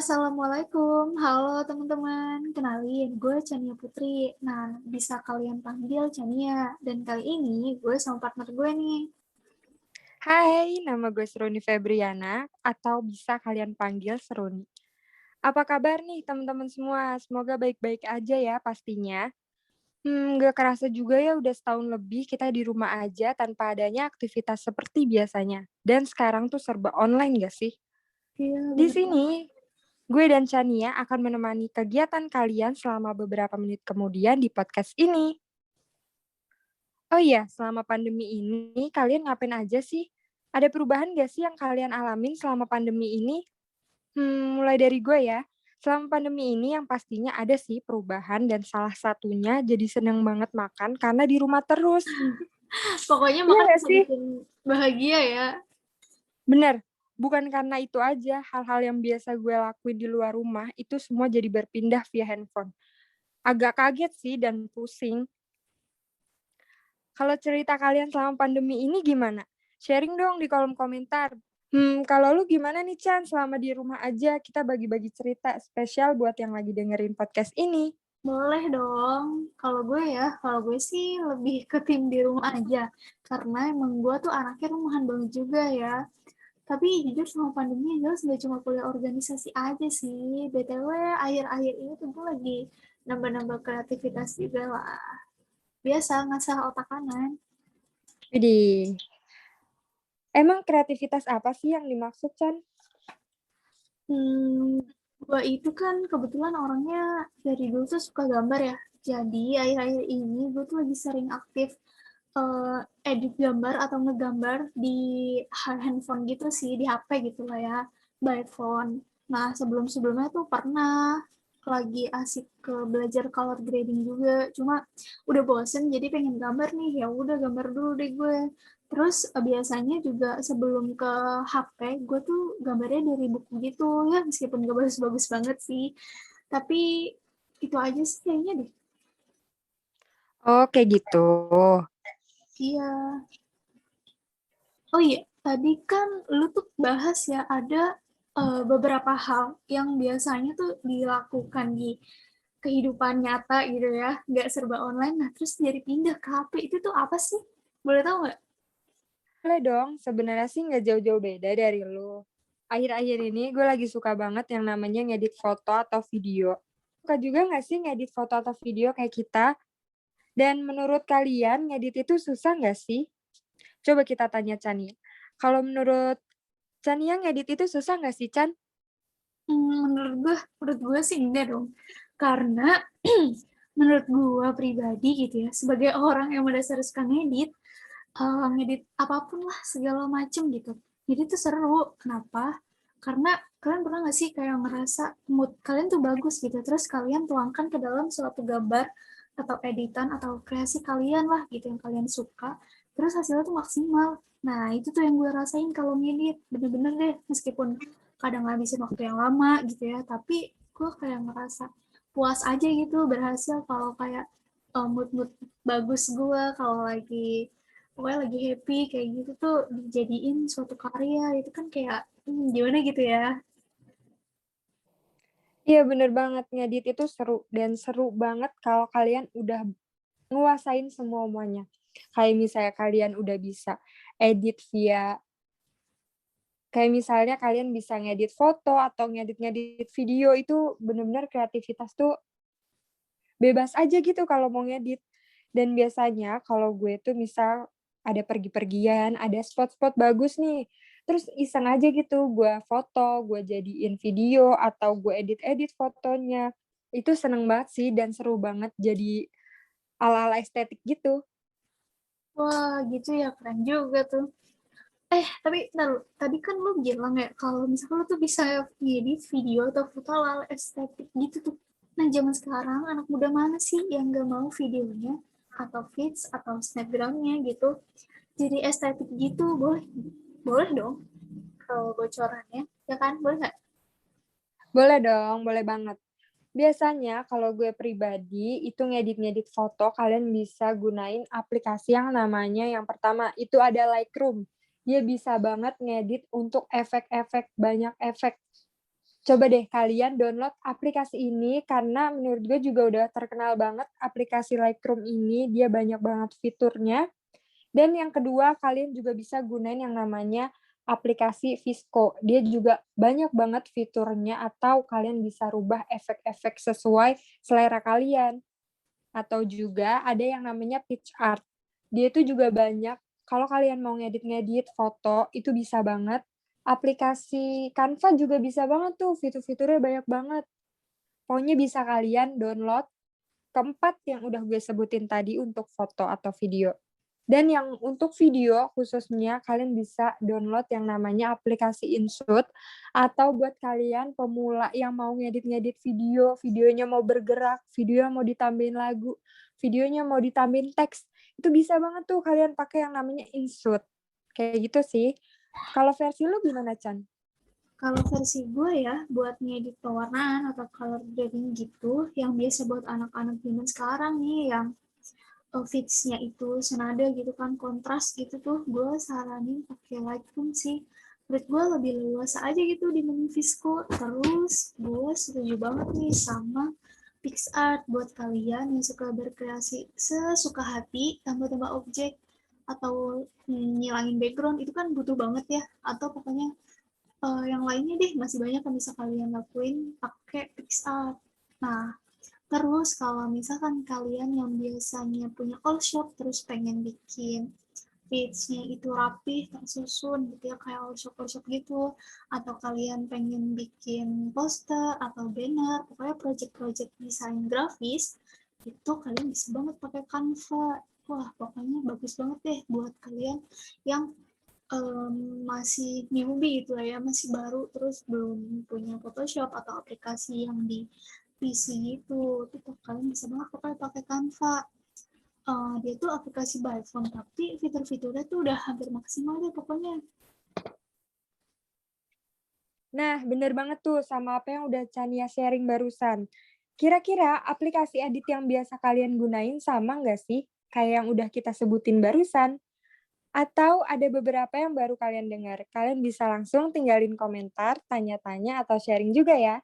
Assalamualaikum, halo teman-teman. Kenalin, gue Chania Putri. Nah, bisa kalian panggil Chania. Dan kali ini gue sama partner gue nih. Hai, nama gue Seruni Febriana, atau bisa kalian panggil Seruni. Apa kabar nih teman-teman semua? Semoga baik-baik aja ya pastinya. Gak kerasa juga ya udah setahun lebih kita di rumah aja tanpa adanya aktivitas seperti biasanya. Dan sekarang tuh serba online gak sih? Iya, Di bener banget. sini, gue dan Chania akan menemani kegiatan kalian selama beberapa menit kemudian di podcast ini. Oh iya, selama pandemi ini kalian ngapain aja sih? Ada perubahan gak sih yang kalian alamin selama pandemi ini? Mulai dari gue ya. Selama pandemi ini yang pastinya ada sih perubahan dan salah satunya jadi seneng banget makan karena di rumah terus. Pokoknya Iya makan gak bisa sih? bikin bahagia ya. Bener, bukan karena itu aja, hal-hal yang biasa gue lakuin di luar rumah itu semua jadi berpindah via handphone. Agak kaget sih dan pusing. Kalau cerita kalian selama pandemi ini gimana? Sharing dong di kolom komentar. Kalau lu gimana nih Chan selama di rumah aja kita bagi-bagi cerita spesial buat yang lagi dengerin podcast ini. Boleh dong. Kalau gue sih lebih ke tim di rumah aja. Karena emang gue tuh anaknya rumahan banget juga ya. Tapi jujur sama pandemi jelas nggak cuma kuliah organisasi aja sih. BTW, akhir-akhir ini tuh gue lagi nambah-nambah kreativitas juga lah. Biasa, ngasah otak kanan. Widih, emang kreativitas apa sih yang dimaksud, Chan? Hmm, gue itu kan kebetulan orangnya dari dulu tuh suka gambar ya. Jadi akhir-akhir ini gue tuh lagi sering aktif eh, edit gambar atau ngegambar di handphone gitu sih, di HP gitu lah ya, by phone. Nah, sebelum-sebelumnya tuh pernah lagi asik ke belajar color grading juga. Cuma udah bosen jadi pengen gambar nih, ya udah gambar dulu deh gue. Terus biasanya juga sebelum ke HP, gue tuh gambarnya dari buku gitu ya, meskipun gak bagus-bagus banget sih. Tapi itu aja sih kayaknya deh. Oh, kayak gitu. Iya. Oh iya, tadi kan lu tuh bahas ya ada beberapa hal yang biasanya tuh dilakukan di kehidupan nyata gitu ya, nggak serba online. Nah, terus jadi pindah ke HP itu tuh apa sih? Boleh tahu nggak? Boleh dong, sebenarnya sih nggak jauh-jauh beda dari lu. Akhir-akhir ini gue lagi suka banget yang namanya ngedit foto atau video. Suka juga nggak sih ngedit foto atau video kayak kita? Dan menurut kalian ngedit itu susah nggak sih? Coba kita tanya Chania. Kalau menurut Chania ngedit itu susah nggak sih, Chan? Menurut gue sih enggak dong. Karena menurut gue pribadi gitu ya, sebagai orang yang mendasar suka ngedit, ngedit apapun lah segala macem gitu. Jadi itu seru. Kenapa? Karena kalian pernah nggak sih kayak ngerasa mood kalian tuh bagus gitu, terus kalian tuangkan ke dalam suatu gambar atau editan atau kreasi kalian lah gitu yang kalian suka, terus hasilnya tuh maksimal. Nah itu tuh yang gue rasain kalau ngedit, bener-bener deh, meskipun kadang ngabisin waktu yang lama gitu ya, tapi gue kayak ngerasa puas aja gitu berhasil kalau kayak mood-mood bagus gue kalau lagi pokoknya lagi happy kayak gitu tuh dijadiin suatu karya itu kan kayak gimana gitu ya. Iya bener banget, ngedit itu seru dan seru banget kalau kalian udah nguasain semuanya. Kayak misalnya kalian udah bisa edit kayak misalnya kalian bisa ngedit foto atau ngedit-ngedit video itu bener-bener kreativitas tuh bebas aja gitu kalau mau ngedit. Dan biasanya kalau gue tuh misal ada pergi-pergian, ada spot-spot bagus nih, terus iseng aja gitu gue foto, gue jadiin video, atau gue edit-edit fotonya. Itu seneng banget sih dan seru banget jadi ala-ala estetik gitu. Wah gitu ya, keren juga tuh. Tapi bentar, tadi kan lu bilang ya kalau misalnya lu tuh bisa ngedit video atau foto ala estetik gitu tuh. Nah zaman sekarang anak muda mana sih yang gak mau videonya atau feeds atau snapgramnya gitu jadi estetik gitu? Boleh, boleh dong kalau bocorannya, ya kan, boleh nggak? Boleh dong, boleh banget. Biasanya kalau gue pribadi itu ngedit-ngedit foto kalian bisa gunain aplikasi yang namanya yang pertama itu ada Lightroom. Dia bisa banget ngedit untuk efek-efek, banyak efek. Coba deh kalian download aplikasi ini karena menurut gue juga udah terkenal banget aplikasi Lightroom ini, dia banyak banget fiturnya. Dan yang kedua, kalian juga bisa gunain yang namanya aplikasi Visco. Dia juga banyak banget fiturnya atau kalian bisa rubah efek-efek sesuai selera kalian. Atau juga ada yang namanya PicsArt. Dia itu juga banyak, kalau kalian mau ngedit-ngedit foto, itu bisa banget. Aplikasi Canva juga bisa banget tuh, fitur-fiturnya banyak banget. Pokoknya bisa kalian download keempat yang udah gue sebutin tadi untuk foto atau video. Dan yang untuk video khususnya kalian bisa download yang namanya aplikasi InShoot atau buat kalian pemula yang mau ngedit-ngedit video, videonya mau bergerak, videonya mau ditambahin lagu, videonya mau ditambahin teks, itu bisa banget tuh kalian pakai yang namanya InShoot. Kayak gitu sih. Kalau versi lu gimana, Chan? Kalau versi gue ya, buat ngedit pewarnaan atau color grading gitu, yang biasa buat anak-anak zaman sekarang nih, yang fits-nya itu senada gitu kan, kontras gitu tuh, gue saranin pakai Lightroom sih. Menurut gue lebih luas aja gitu di Visco. Terus gue setuju banget nih sama PixArt buat kalian yang suka berkreasi sesuka hati, tambah-tambah objek atau ngilangin background itu kan butuh banget ya. Atau pokoknya yang lainnya deh masih banyak yang bisa kalian lakuin pakai PixArt. Nah, terus kalau misalkan kalian yang biasanya punya all shop terus pengen bikin page-nya itu rapih, tersusun gitu ya, kayak all shop gitu, atau kalian pengen bikin poster atau banner, pokoknya project-project desain grafis, itu kalian bisa banget pakai Canva. Wah, pokoknya bagus banget deh buat kalian yang masih newbie gitu ya, masih baru terus belum punya Photoshop atau aplikasi yang di PC gitu. Itu kalian bisa banget pakai Canva. Dia tuh aplikasi by phone tapi fitur-fiturnya tuh udah hampir maksimal deh pokoknya. Nah, bener banget tuh sama apa yang udah Chania sharing barusan. Kira-kira aplikasi edit yang biasa kalian gunain sama nggak sih? Kayak yang udah kita sebutin barusan? Atau ada beberapa yang baru kalian dengar? Kalian bisa langsung tinggalin komentar, tanya-tanya, atau sharing juga ya.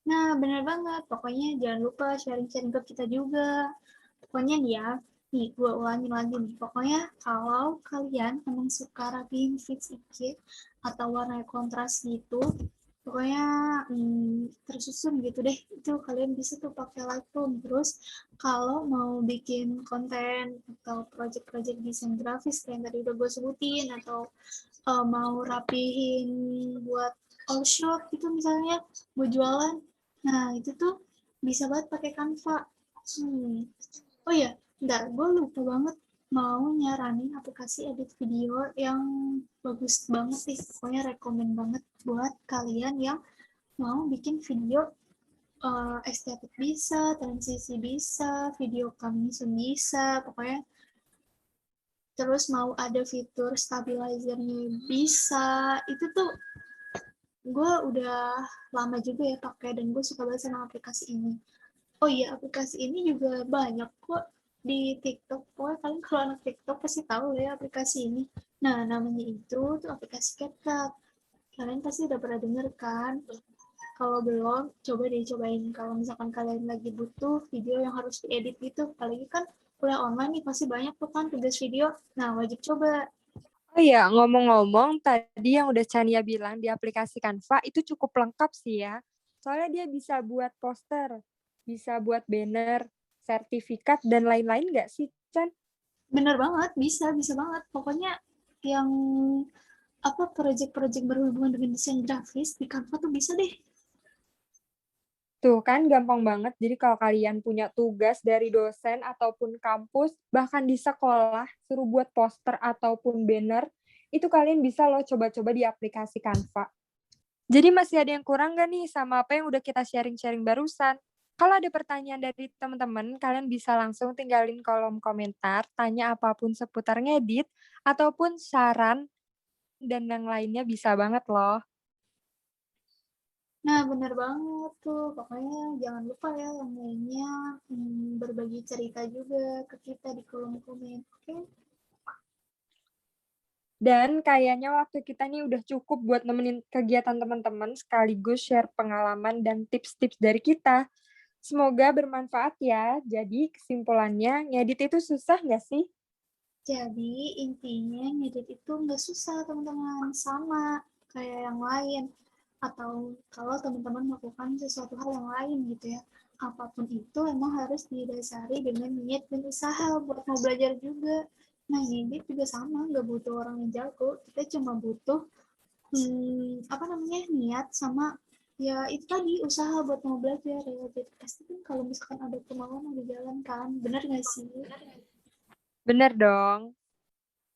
Nah, bener banget. Pokoknya jangan lupa sharing-sharing ke kita juga. Pokoknya nih ya, nih gue ulangin lagi nih. Pokoknya kalau kalian emang suka rapiin fits IG atau warna kontras gitu, pokoknya tersusun gitu deh. Itu kalian bisa tuh pakai Lightroom. Terus kalau mau bikin konten atau project-project desain grafis kayak yang tadi udah gue sebutin, atau mau rapihin buat all shop gitu misalnya, buat jualan. Nah, itu tuh bisa banget pakai Canva. Oh iya, bentar, gue lupa banget mau nyaranin aplikasi edit video yang bagus banget sih. Pokoknya rekomen banget buat kalian yang mau bikin video estetik bisa, transisi bisa, video coming soon bisa, pokoknya terus mau ada fitur stabilizernya bisa. Itu tuh gue udah lama juga ya pakai dan gue suka banget sama aplikasi ini. Oh iya, aplikasi ini juga banyak kok di TikTok. Pokoknya kalian kalau anak TikTok pasti tahu ya aplikasi ini. Nah, namanya itu tuh aplikasi CapCut. Kalian pasti udah pernah denger kan? Kalau belum, coba deh cobain. Kalau misalkan kalian lagi butuh video yang harus diedit gitu, apalagi kan kuliah online nih pasti banyak tuh kan tugas video. Nah, wajib coba. Oh iya, ngomong-ngomong, tadi yang udah Chania bilang di aplikasi Canva itu cukup lengkap sih ya. Soalnya dia bisa buat poster, bisa buat banner, sertifikat, dan lain-lain nggak sih, Chan? Bener banget, bisa banget. Pokoknya yang apa project-project berhubungan dengan desain grafis di Canva tuh bisa deh. Tuh kan gampang banget. Jadi kalau kalian punya tugas dari dosen ataupun kampus, bahkan di sekolah, suruh buat poster ataupun banner, itu kalian bisa loh coba-coba di aplikasi Canva. Jadi masih ada yang kurang nggak nih sama apa yang udah kita sharing-sharing barusan? Kalau ada pertanyaan dari teman-teman, kalian bisa langsung tinggalin kolom komentar, tanya apapun seputar ngedit, ataupun saran, dan yang lainnya bisa banget loh. Nah, bener banget tuh. Pokoknya jangan lupa ya yang lainnya berbagi cerita juga ke kita di kolom komen. Oke? Dan kayaknya waktu kita nih udah cukup buat nemenin kegiatan teman-teman sekaligus share pengalaman dan tips-tips dari kita. Semoga bermanfaat ya. Jadi kesimpulannya, ngedit itu susah nggak sih? Jadi intinya ngedit itu nggak susah teman-teman, sama kayak yang lain. Atau kalau teman-teman melakukan sesuatu hal yang lain gitu ya. Apapun itu emang harus didasari dengan niat dan usaha buat mau belajar juga. Nah, ngedit juga sama, nggak butuh orang yang jago. Kita cuma butuh apa namanya niat sama ya itu tadi usaha buat mau belajar ya. Jadi pasti kan kalau misalkan ada kemauan ada jalan kan, bener nggak sih? Bener dong.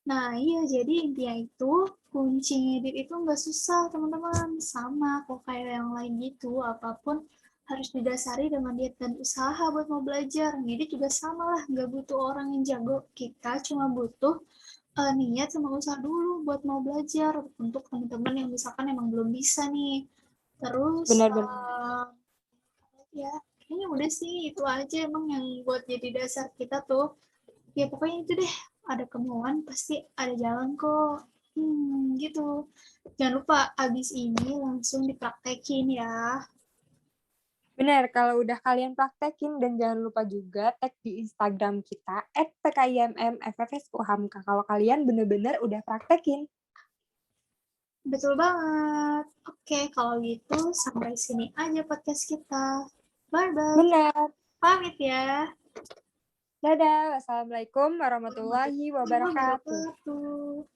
Nah, iya, jadi intinya itu kunci ngedit itu nggak susah, teman-teman. Sama kok kayak yang lain gitu, apapun harus didasari dengan niat dan usaha buat mau belajar. Ngedit juga sama lah, nggak butuh orang yang jago. Kita cuma butuh niat sama usaha dulu buat mau belajar. Untuk teman-teman yang misalkan emang belum bisa nih. Terus, Bener-bener. ya, kayaknya udah sih, itu aja emang yang buat jadi dasar kita tuh. Ya pokoknya itu deh, ada kemauan pasti ada jalan kok. Gitu. Jangan lupa abis ini langsung dipraktekin ya. Bener, kalau udah kalian praktekin dan jangan lupa juga tag di Instagram kita @pkimmffsuhamka kalau kalian bener-bener udah praktekin. Betul banget. Oke, kalau gitu sampai sini aja podcast kita. Bye-bye. Bener. Pamit ya. Dadah. Wassalamualaikum warahmatullahi Warahmatullahi wabarakatuh. wabarakatuh.